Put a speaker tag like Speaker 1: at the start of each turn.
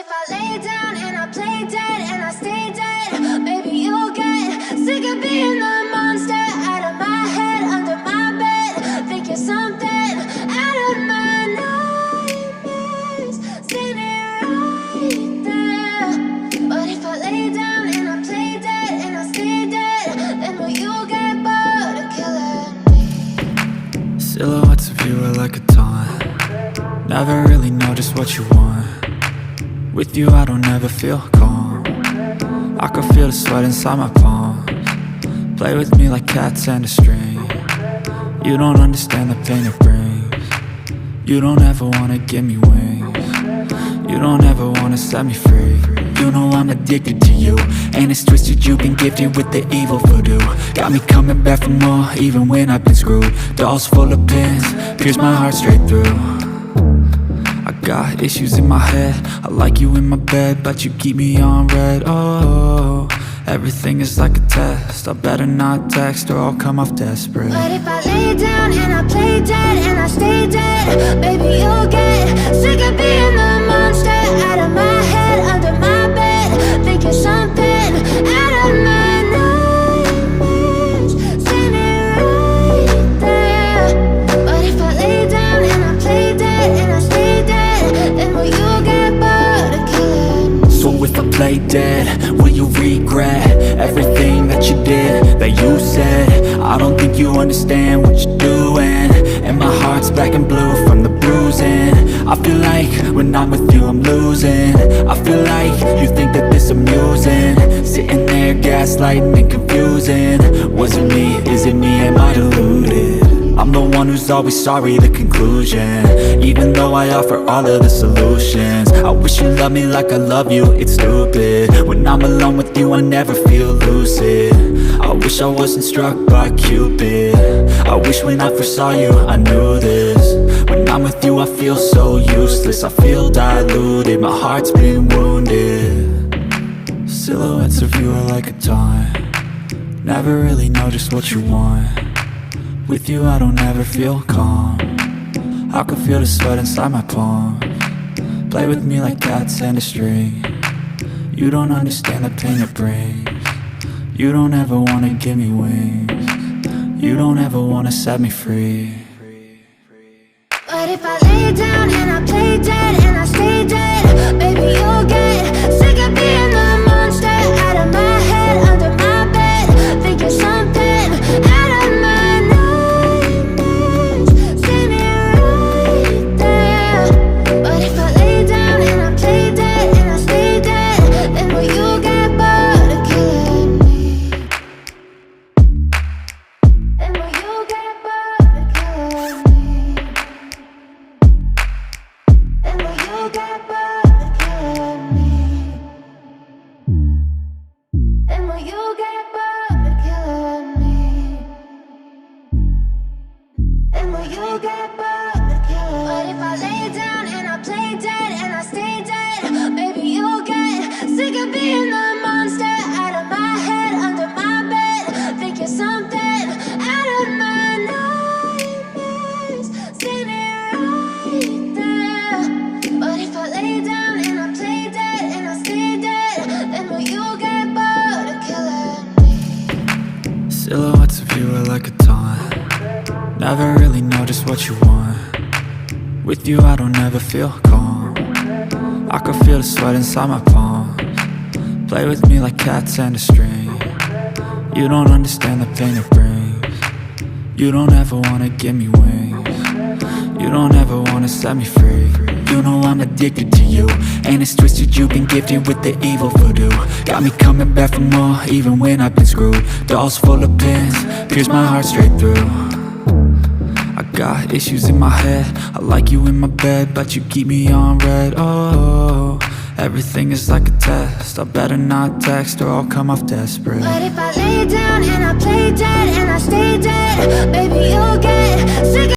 Speaker 1: if I lay down and I play dead and I stay dead, baby, you'll get sick of being the monster out of my head, under my bed. Think you're something out of my nightmares, standing right there. But if I lay down and I play dead and I stay dead, then will you get bored of killing me?
Speaker 2: Silhouettes of you are like a taunt. Never really know just what you want. With you I don't ever feel calm. I can feel the sweat inside my palms. Play with me like cats and a string. You don't understand the pain it brings. You don't ever wanna give me wings. You don't ever wanna set me free. You know I'm addicted to you, and it's twisted, you've been gifted with the evil voodoo. Got me coming back for more, even when I've been screwed. Dolls full of pins, pierce my heart straight through. I got issues in my head, I like you in my bed, but you keep me on red. Oh, everything is like a test, I better not text or I'll come off desperate.
Speaker 1: But if I lay down and I play dead and I stay dead, baby, you'll get sick of being the monster out of my head, under my bed. Think you're something out of my nightmares, standing right there. But if I lay down and I play dead and I stay dead, then will you get bored of killing me?
Speaker 2: So if I play dead, will you regret everything that you did, that you said? I don't think you understand what you're doing, and my heart's black and blue from the bruising. I feel like when I'm with you I'm losing. I feel like you think that this amusing, sitting there gaslighting and confusing. Was it me? Is it me? Am I deluded? I'm the one who's always sorry, the conclusion, even though I offer all of the solutions. I wish you loved me like I love you, it's stupid. When I'm alone with you I never feel lucid. I wish I wasn't struck by Cupid. I wish when I first saw you I knew this. When I'm with you I feel so useless, I feel diluted, my heart's been wounded. Silhouettes of you are like a taunt. Never really know just what you want. With you I don't ever feel calm. I can feel the sweat inside my palms. Play with me like cats and a string. You don't understand the pain it brings. You don't ever wanna give me wings. You don't ever wanna set me free.
Speaker 1: But if I lay down and I play dead and I stay dead, baby, you'll get sick of being the monster out of my head, under my bed. Think you're something out of my nightmares, standing right there. But if I lay down and I play dead and I stay dead, then will you get bored of killing me? Then will you get bored of killing me? Then will you get bored of killing me? Then will you get bored of killing me? Then will you get bored of killing me? But if I lay down and I play dead and I stay dead, baby, you'll get sick of being the monster out of my head, under my bed. Think you're something out of my nightmares, standing right there. But if I lay down and I play dead and I stay dead, then will you get bored of killing me?
Speaker 2: Silhouettes of you are like a taunt. Never really know just what you want. With you I don't ever feel calm. I can feel the sweat inside my palms. Play with me like cats and a string. You don't understand the pain it brings. You don't ever wanna give me wings. You don't ever wanna set me free. You know I'm addicted to you, and it's twisted, you've been gifted with the evil voodoo. Got me coming back for more, even when I've been screwed. Dolls full of pins, pierce my heart straight through. I got issues in my head, I like you in my bed, but you keep me on red. Oh, everything is like a test, I better not text or I'll come off desperate.
Speaker 1: But if I lay down and I play dead and I stay dead, baby, you'll get sick of